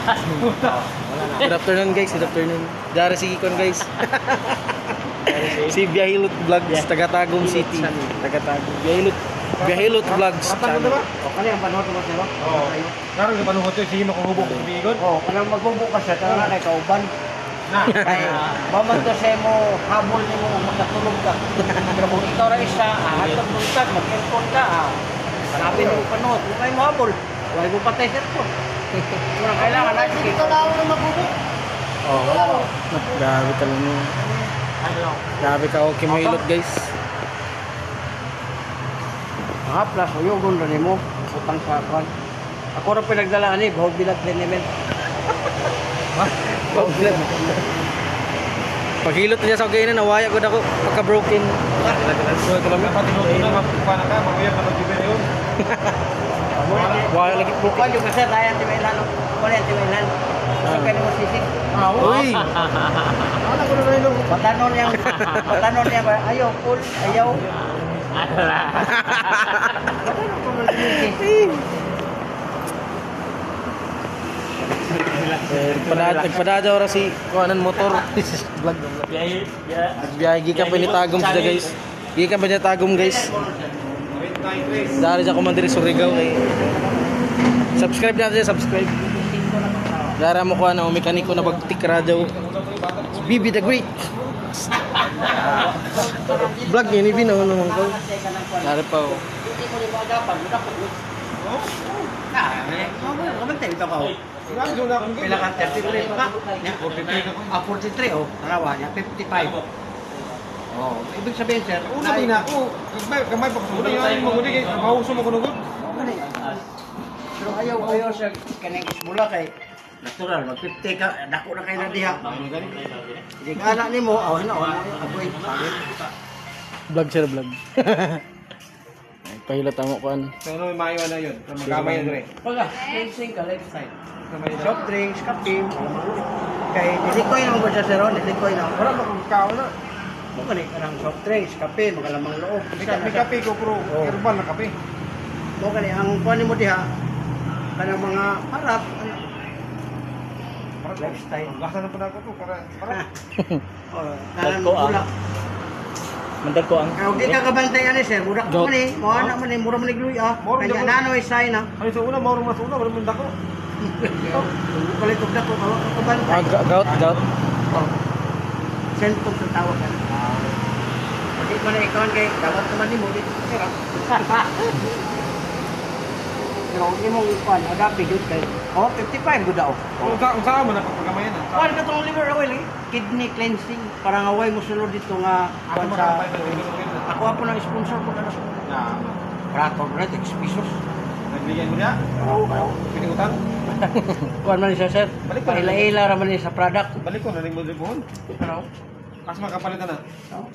Good afternoon guys, good afternoon. Dari si Ikon guys. Si Biyahilot Vlogs, Tagatagum City. Tagatagum. Biyahilot Vlogs. Ano yung panuhot mo siya? Oo. Karang yung panuhot yun, sige makahubog ng bigon. Oo, kung magbubuk ka siya, tara na kauban. Ay, mamanto siya mo, habol niyo mo, magkatulog ka. Pero kung ikaw rin isa, hatag mo ka, mag-aircon ka, hanapin mo panuhot, kung kayo mo habol, huwag mo patay sa aircon. Kailangan na sige. Ito na ako na magbubuk. Oo. Grabe ka lang yun. Grabe ka okay mo ilot guys. Mga plus, uyugon rin mo, utang sa akin. Ako rin pinagdalaan eh, bahog bilag din namin. Ha? Paghilot niya sa kainan, nawaya ko na ako. Pagka-broken. So, ito lang yung patinuto na, magpapana ka, mag-uyak na mag-ibig yun. Wala lagi broken. Bukan juga saya tayang tiwailan. Wala yung tiwailan. Gusto ka naman sisig. Uy! Ano ko na rin yung... Patanon niya ba? Ayaw, full. Ayaw. Patanon ko naman sisig. Nagpadadaw ra si kuanan motor. Vlog. Biyahe gikan pa ni Tagum sila guys. Gikan pa niya Tagum guys. Dari sa Commander Surigao kay. Subscribe natin, subscribe. Dara mo kuan ang mekaniko na bagtik radyo. Bibi the Great. Vlog ni binaw naman ko. Dari pa. Kaman tayo ka. Pila ka 33 pa. 43 oh. Tarawa niya 55. Oh, ibig sabihin sir, Una din ako, gamay pa kasunod. Yung mga hindi, mahuso mo kunugod. pero ayaw siya kanang ismula kay natural, mag-50 ka, dako na kayo na diha. Hindi ka anak ni mo, aboy. Vlog sir vlog. Pahilot amo kuan. So, ano yung maiwan na yun? Magkamay yun rin. Pagka, cleansing ka lifestyle. Soft drinks, kape, kay dilikoy na mo ba siya sir, dilikoy na. Wala makakakaw na. Mukha ka ng soft drinks, kape, magalamang loob. May kape ko, pero herbal na kape. Mukha ang kuha mo diha, kanang mga harap, lifestyle. Gasa na po na ako to, para... Kanang bula. Mandag ko ang. Kaya di ka kabantay ani sir, budak mo ni, mo ana man ni mura man ni gluy Kanya nanoy say na. Ano sa una, maurong mas una, wala mo dako. Kulit ug dako ka kabantay. Gout. Sentong sa tawag ka. Pati ko na ikaw kay dapat naman ni mo dito sir. Pero imong ikuan, agapi jud kay. 55 gud daw. Kung saan mo na pagkamayan na. Kuan ka tong liver oil kidney cleansing para nga way mo sulod dito nga kuan sa ako po na sponsor ko na. Prato red pesos. Nagbigyan mo niya? Oo. Pinigutan? Kuan man siya sir. Balik ko na. Paila-ila ra man sa product. Balik ko, naling mo rin Pero Mas makapalitan na.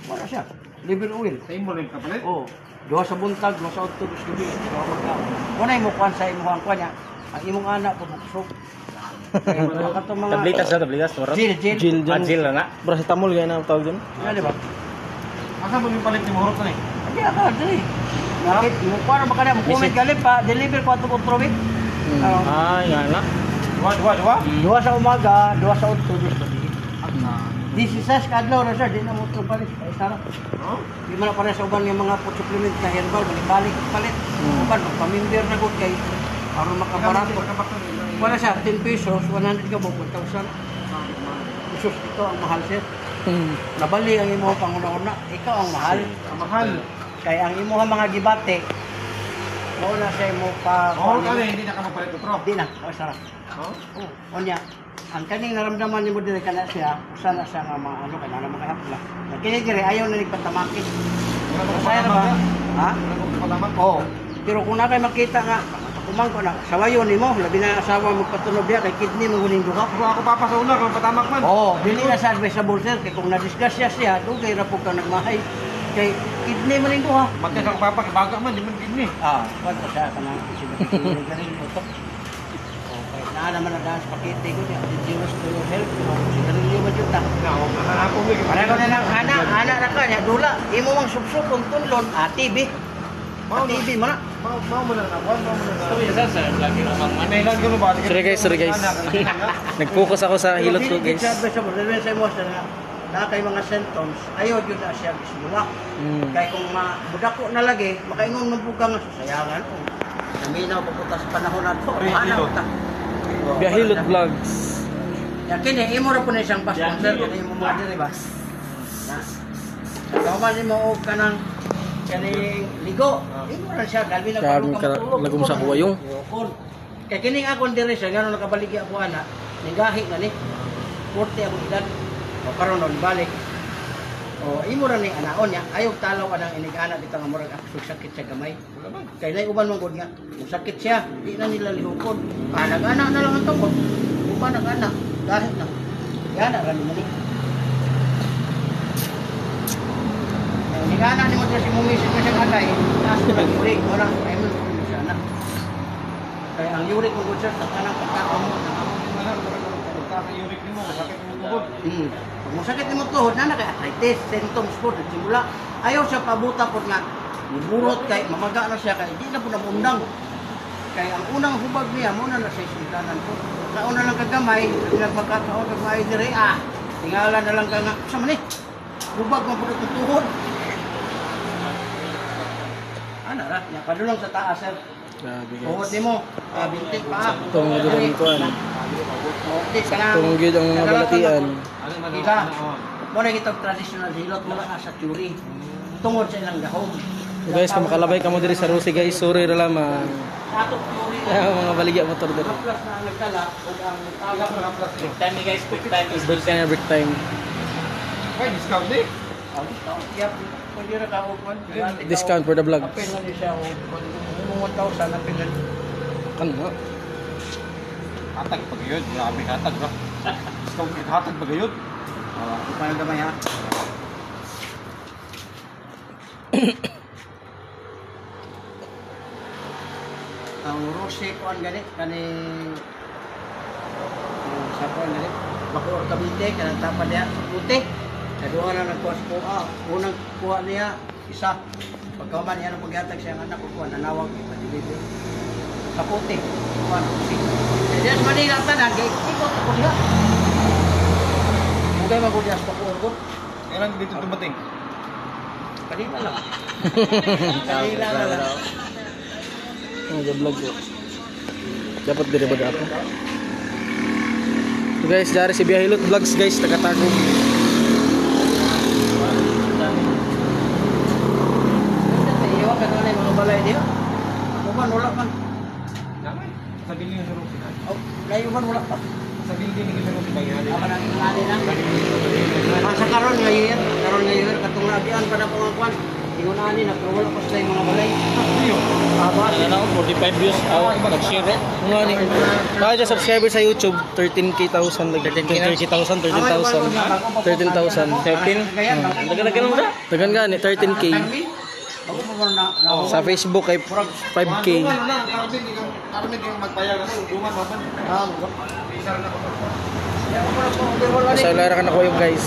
wala siya. Liver oil. Sa imo rin kapalit? Oo. Duha sa buntag, duha sa utod, gabi. Duha magka. Kunay mo kuan sa imong kuan niya. Ang imong anak po magsok. Katong mga Tablitas. Gil. Gil na. Paracetamol gaya na tawag dyan. Ano di ba? Asa mo yung palit ni Mahorot na eh? Hindi ka dali. Bakit mo kuan ba kana mo comment gali pa deliver ko ato control week. Ay, nga na. Dua? Duha sa umaga, duha sa utod, duha sa gabi. This is as kadlaw na sir, di na mo ito palit. Ay sarap. Di man na pare sa uban yung mga food supplement na herbal, balik palit. Uban, magpamimber na good kay aron makabarato. Wala siya, 10 pesos, 100 ka mo, 1,000. Pesos ito ang mahal sir. Nabali ang imo panguna-una, ikaw ang mahal. Ang mahal. Kaya ang imo mga gibate, mao na sa imo pa. Mahorot ka na, hindi na ka mapalit ko, bro. Di na, o sarap. Oh, onya. Ang kaning naramdaman nimo dire kana siya, usa na siya nga mga ano kana makahapla. Kini dire ayaw na nigpatamakin. Saya na ba? Ha? Oo. Pero kung na kay makita nga kumang ko na sawayon nimo, labi na asawa mo patunog diha kay kidney mo huling duha. Kung ako papa sa una, kung patamak man. Oo, dili na sa advisable sir kay kung na-discuss siya, dugay ra pug ka nagmahay. Kay kidney mo ning duha. Matya sa papa, baga man, di man kidney. Kwento siya kanang isip galing utok. Na naman na dahil pakiti ko niya, dangerous to your health, sigarilyo lima juta. Ako mo, Para ko na ng anak na ka niya, dula, imo mang subsub kung tunlon, TV. TV mo na. Mau mo na na. Mau mo na na. Sorry guys. Nag-focus ako sa hilot ko guys. Sabi sa mo, dahil sa mo na kay mga symptoms, ayaw yun na siya ismula. Kaya kung mabudako na lagi, makaingon magbugang sa sayangan. Naminaw papunta sa panahon na ito. Biyahilot vlogs. Yakin eh, imo ra po na siyang pa-sponsor kung imo mga diri ba? Kauman mo og kanang kaning ligo. Imo ra siya galbi na Grabe ka lagom sa kuwayong. Kaya kining akong diri siya ngano nakabaligi ako ana, nigahi na ni. 40 ako edad. O karon on balik. O imo ra ni anaon niya, ayaw talaw ka nang inigana bitaw nga murag ako sakit sa gamay. Kay nay uban man gud nga, kung sakit siya, di na nila lihukon. Nag-ana na lang ang tungkol. Uban nag-ana, dahil na. Yan ra ni mali. Inigana ni mo si mumisit na siya katay, taas na uri, ora ay mo siya na. Kaya ang uric mo gud siya sa kanang pagkaon mo. Yurik ni mo, sakit mo tubod. Kung masakit ni mo tuhod na kay arthritis, symptoms po simula. Ayaw siya pabuta po nga iburot kay mamaga na siya kay di na po nabundang. Kay ang unang hubag niya mo na sa isiptanan po. Sa una lang kagamay, nagmagkataon kag may dire tingala na lang ka nga sa man hubag mo po ng tuhod. Ana ra, nya padulong sa taas sir. Grabe Tuhod guys. nimo, bintik pa. Saktong gid ang kuan. Saktong gid ang mga balatian. Ila, mo na kitag traditional hilot mula na sa Churi. Tungod sa ilang gahom. So guys, kung makalabay ka mo diri sa Rosie guys, sorry ra lamang. Ato Churi. Mga baligya motor diri. Plus na nagdala ug ang tawag na plus. Time ni guys, quick time. Break time, break time. Kaya discount ni. Yap, pwede ra ka og man. Discount for the vlog. Apil na ni siya og 1,000 apil na. Ano? Hatag pag yun. Grabe hatag ba? Discount kit hatag pag yun. Di pa gamay ha. Ang rose ko ang ganit kani sa ko ganit Bacoor Cavite kanang tapad niya sa puti. Kaduha na nagkuha sa kuha. Unang kuha niya isa. Pagkaman niya ng paghatag siya ang anak ko kuha nanawag ipa-deliver sa puti. Kuha na si. Yes Manila tanan kay ikot ako diha. Mugay magudya sa Bacoor ko. Kailan dito dumating? Kanina lang. Kanina lang. Ang vlog ko. Dapat dire ba ako? So guys, dari si Biyahilot Vlogs guys, taga-Tagum. Iwa ka na mga balay diha. Ako man wala man. Naman. Sa building ng Rosie. Oh, layo man wala pa. Sa building ng Rosie ba yan? Ako nang ngali na. Sa karon ngayon katong lagian pa na ko ang kwan. Ingon ani na pero wala pa sila yung mga balay. Ano na 45 views nag-share. Ano ni? Kaya subscriber sa YouTube 13,000 lagi. 13,000, 13,000. 13,000. 13. Dagan-dagan mo da? Dagan gani 13k. Ako pa na. Sa Facebook ay 5k. Ano na? Karami kang magpayag na sa uduman mapan. Isar na ko. Sa lara ka na ko yung guys.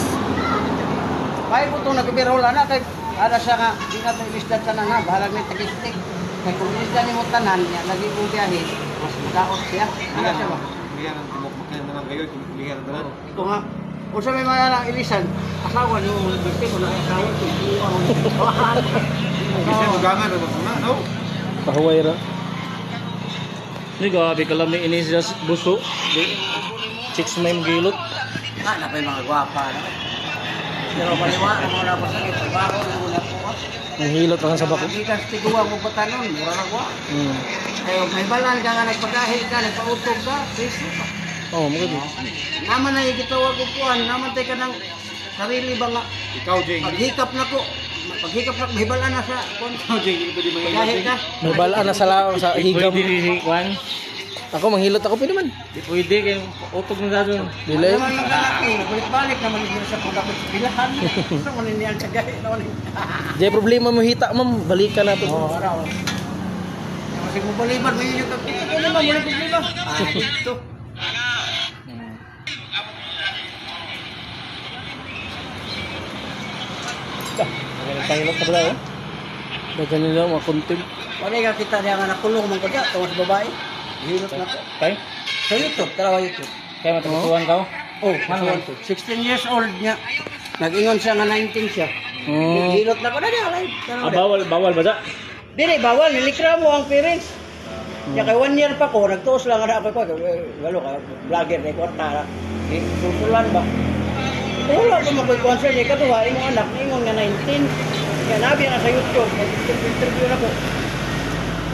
Kaya po itong nagbirola na kay ada siya nga, di na itong isdan ka na nga, bahalag may tagistik. Kaya kung isdan niyo mo tanan niya, lagi kong biyahe, mas makaot siya. Ano siya ba? Kulihan ang timok makaya na lang kayo. Kulihan ang dalan. Ito nga, kung sa may mga lang ilisan, asawa niyo mo nagbisti, kung nakasawa, kung iwan mo. Kasi lugangan na mga no? Pahuway ra. Ni gabi kalami ini sa buso. Di chicks may magilot. Ah, napay mga gwapa. Pero paliwa, ang mga napasakit, trabaho, ang mga napuha. Nahilot lang sa bako. Hindi ka tiguwa mo patanon, mura na gwa. Kaya may balan ka nga, nagpagahi ka, nagpautog ka, preso ka. Oh, maganda. Naman na yung gitawag ko kuhan, naman tayo ka ng sarili ba nga. Ikaw, Jay. Paghikap na ko, mahibalan na sa kuhan. Ikaw, Jay. Hindi pwede Pagahi ka. May balaan na sa lao sa higam. Juan, Ako manghilot ako pwede man. di pwede kay utog na doon. Dili. Naman lang kalaki, nagbalik-balik naman yung sa product sa bilahan. Gusto mo niyan sa gahi naman. Jay problema mo hita ma'am, balikan na to. Oo, araw. Kasi mo baliban, may yung kapit. Ito naman, wala problema. Ah, dito. Pangilot na pala oh. Dagan nila mga content. Pwede ka kita niya nga nakulong man ko dyan, tungkol sa babae. Hilot na ko. Kay? Sa YouTube, tarawa YouTube. Kay matutuan ka? Oh, Ano? 16 years old niya. Nag-ingon siya nga 19 siya. Hilot na ko na niya, live. Bawal ba sa? Dili, bawal. Nilikra mo ang parents. Kaya kay 1 year pa ko, nagtuos lang na ako ko. Walo ka, vlogger, may kwarta. Susulan ba? Wala pa magkukonser niya. Katuwa, yung anak, ingon nga 19. Kaya nabi na sa YouTube. Interview na ko.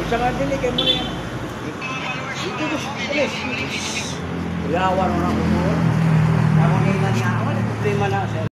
Isa nga dili, kaya mo na yan. Ito ko sa polis. Ilawan mo na ko. Ako na niya. Ako na problema na.